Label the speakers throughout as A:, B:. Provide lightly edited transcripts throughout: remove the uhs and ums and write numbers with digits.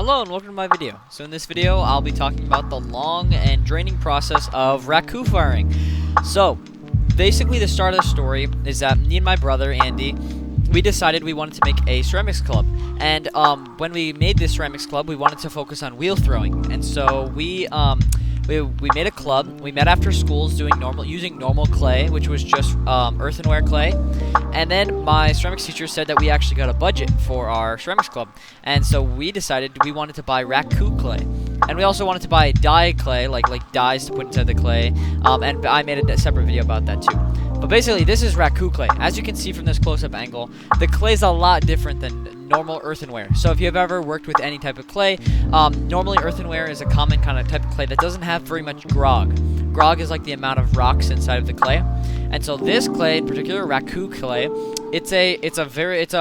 A: Hello and welcome to my video. So in this video, I'll be talking about the long and draining process of Raku firing. So, basically the start of the story is that me and my brother, Andy, we decided we wanted to make a ceramics club. And when we made this ceramics club, we wanted to focus on wheel throwing. And so we made a club. We met after schools using normal clay, which was just earthenware clay. And then my ceramics teacher said that we actually got a budget for our ceramics club. And so we decided we wanted to buy Raku clay. And we also wanted to buy dye clay, like dyes to put inside the clay. And I made a separate video about that too. But basically, this is Raku clay. As you can see from this close-up angle, the clay is a lot different than normal earthenware. So if you've ever worked with any type of clay, normally earthenware is a common kind of type of clay that doesn't have very much grog. Grog is like the amount of rocks inside of the clay. And so this clay, in particular, Raku clay,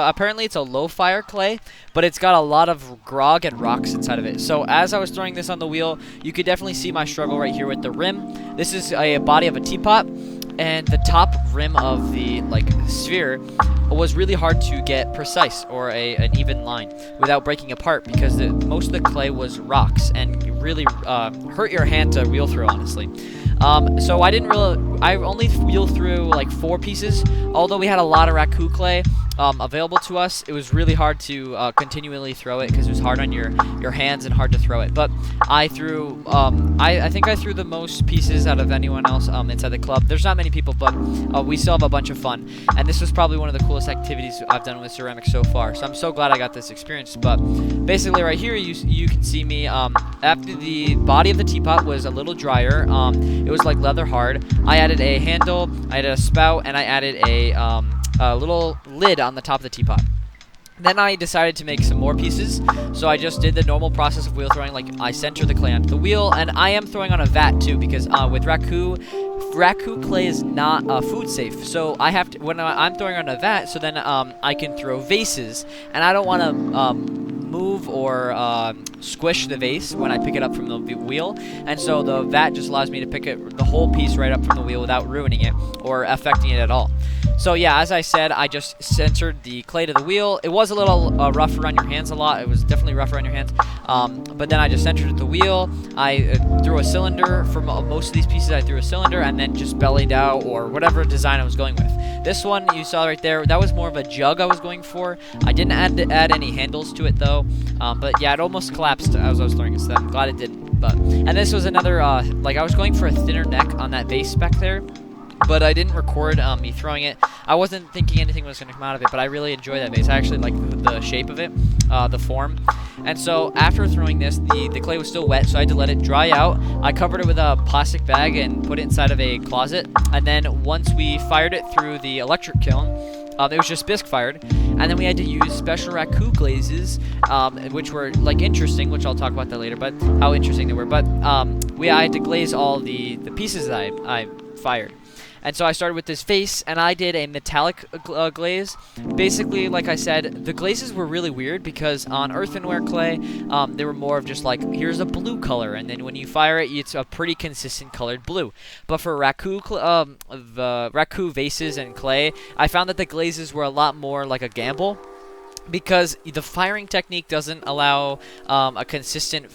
A: apparently it's a low fire clay, but it's got a lot of grog and rocks inside of it. So as I was throwing this on the wheel, you could definitely see my struggle right here with the rim. This is a body of a teapot, and the top rim of the sphere was really hard to get precise or an even line without breaking apart, because most of the clay was rocks and really hurt your hand to wheel through, honestly. So I only wheel through like 4 pieces. Although we had a lot of Raku clay available to us, it was really hard to continually throw it because it was hard on your hands and hard to throw it. But I threw, I think I threw the most pieces out of anyone else inside the club. There's not many people, but we still have a bunch of fun. And this was probably one of the coolest activities I've done with ceramics so far. So I'm so glad I got this experience. But basically right here, you can see me, after the body of the teapot was a little drier, it was like leather hard, I added a handle, I added a spout, and I added a little lid on the top of the teapot. Then I decided to make some more pieces, so I just did the normal process of wheel throwing. Like, I center the clay onto the wheel, and I am throwing on a vat too, because with Raku clay is not food safe. So I have to, when I'm throwing on a vat, so then I can throw vases, and I don't want to move or squish the vase when I pick it up from the wheel, and so the vat just allows me to pick the whole piece right up from the wheel without ruining it or affecting it at all. So yeah, as I said, I just centered the clay to the wheel. It was a little rough around your hands a lot. It was definitely rough around your hands. But then I just centered it to the wheel. I threw a cylinder for most of these pieces. I threw a cylinder and then just bellied out or whatever design I was going with. This one you saw right there, that was more of a jug I was going for. I didn't add any handles to it though. But yeah, it almost collapsed as I was throwing it, so I'm glad it didn't. And this was another, I was going for a thinner neck on that vase back there, but I didn't record me throwing it. I wasn't thinking anything was going to come out of it, but I really enjoy that vase. I actually like the shape of it, the form. And so after throwing this, the clay was still wet, so I had to let it dry out. I covered it with a plastic bag and put it inside of a closet. And then once we fired it through the electric kiln, it was just bisque fired, and then we had to use special Raku glazes, which were interesting, which I'll talk about that later, but how interesting they were. But I had to glaze all the pieces that I fired. And so I started with this face, and I did a metallic glaze. Basically, like I said, the glazes were really weird because on earthenware clay, they were more of just like, here's a blue color, and then when you fire it, it's a pretty consistent colored blue. But for Raku, the Raku vases and clay, I found that the glazes were a lot more like a gamble, because the firing technique doesn't allow a consistent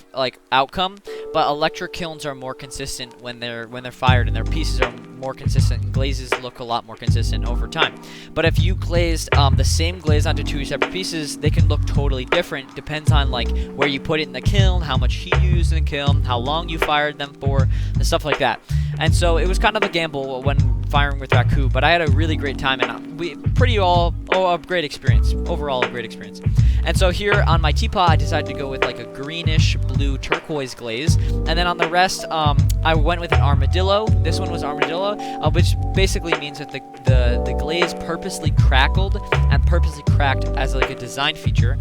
A: outcome, but electric kilns are more consistent when they're fired, and their pieces are more consistent, and glazes look a lot more consistent over time. But if you glazed the same glaze onto 2 separate pieces, they can look totally different. Depends on where you put it in the kiln, how much heat you used in the kiln, how long you fired them for, and stuff like that. And so it was kind of a gamble when firing with Raku, but I had a really great time, and a great experience. Overall, a great experience. And so here on my teapot, I decided to go with a greenish blue turquoise glaze, and then on the rest, I went with an armadillo. This one was armadillo, which basically means that the glaze purposely crackled and purposely cracked as a design feature.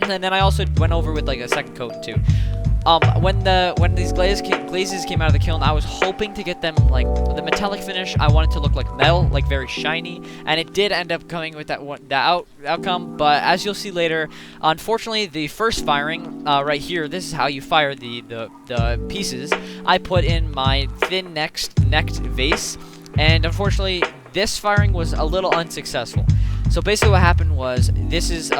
A: And then I also went over with a second coat too. When these glazes came out of the kiln, I was hoping to get them the metallic finish. I wanted to look like metal, very shiny, and it did end up coming with that outcome. But as you'll see later, unfortunately, the first firing right here, this is how you fire the pieces. I put in my thin necked vase, and unfortunately, this firing was a little unsuccessful. So basically, what happened was this is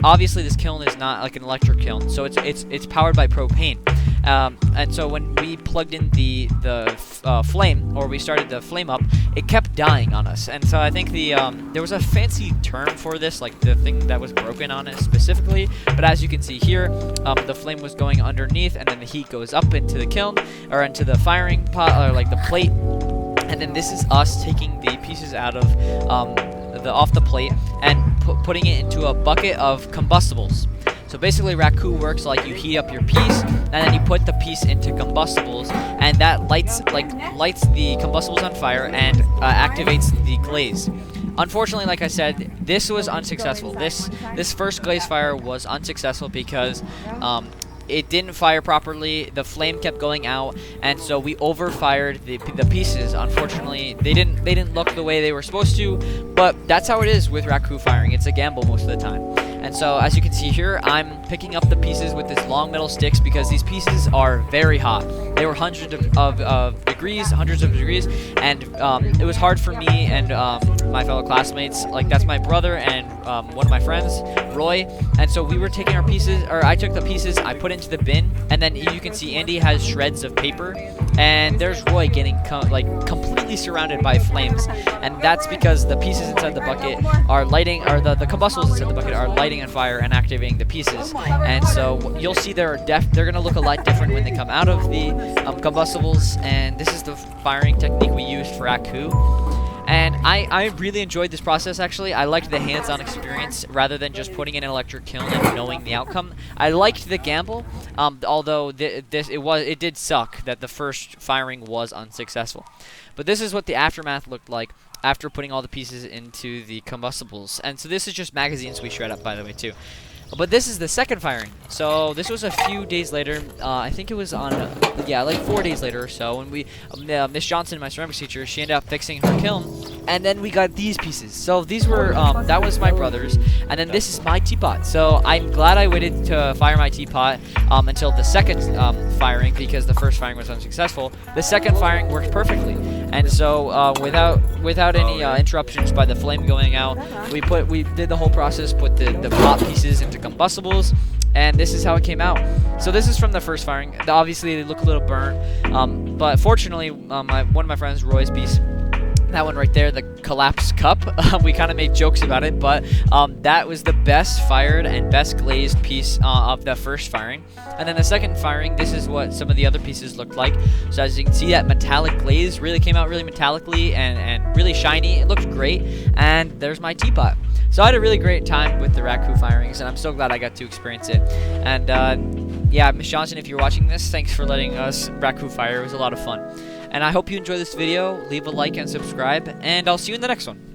A: obviously this kiln is not like an electric kiln, so it's powered by propane. And so when we plugged in the flame, or we started the flame up, it kept dying on us. And so I think there was a fancy term for this, like the thing that was broken on it specifically. But as you can see here, the flame was going underneath, and then the heat goes up into the kiln, or into the firing pot, or like the plate. And then this is us taking the pieces out of off the plate and putting it into a bucket of combustibles. So basically, Raku works like you heat up your piece, and then you put the piece into combustibles, and that lights the combustibles on fire and activates the glaze. Unfortunately, like I said, this was unsuccessful. This first glaze fire was unsuccessful because it didn't fire properly. The flame kept going out, and so we overfired the pieces. Unfortunately, they didn't look the way they were supposed to, but that's how it is with Raku firing. It's a gamble most of the time. And so, as you can see here, I'm picking up the pieces with this long metal sticks because these pieces are very hot. They were hundreds of degrees, and it was hard for me and my fellow classmates. Like, that's my brother and one of my friends, Roy. And so we were taking our pieces, or I took the pieces, I put it into the bin, and then you can see Andy has shreds of paper, and there's Roy getting completely surrounded by flames. And that's because the pieces inside the bucket are lighting, or the combustibles inside the bucket are lighting on fire and activating the pieces. And so you'll see they're going to look a lot different when they come out of the combustibles. And this is the firing technique we used for Raku. And I really enjoyed this process, actually. I liked the hands-on experience rather than just putting in an electric kiln and knowing the outcome. I liked the gamble, although it did suck that the first firing was unsuccessful. But this is what the aftermath looked like after putting all the pieces into the combustibles. And so this is just magazines we shred up, by the way, too. But this is the second firing. So this was a few days later. I think it was on, like 4 days later or so. When we, Miss Johnson, my ceramics teacher, she ended up fixing her kiln. And then we got these pieces. So these were, that was my brother's. And then this is my teapot. So I'm glad I waited to fire my teapot until the second firing, because the first firing was unsuccessful. The second firing worked perfectly. And so without any interruptions by the flame going out, we did the whole process, put the pot pieces into combustibles, and this is how it came out. So this is from the first firing. Obviously they look a little burnt, but fortunately one of my friends, Roy's piece, that one right there, the collapsed cup, we kind of made jokes about it, but that was the best fired and best glazed piece of the first firing. And then the second firing, this is what some of the other pieces looked like. So as you can see, that metallic glaze really came out really metallically and really shiny. It looked great. And there's my teapot. So I had a really great time with the Raku firings, and I'm so glad I got to experience it. And yeah, Miss Johnson, if you're watching this, thanks for letting us Raku fire. It was a lot of fun. And I hope you enjoyed this video. Leave a like and subscribe, and I'll see you in the next one.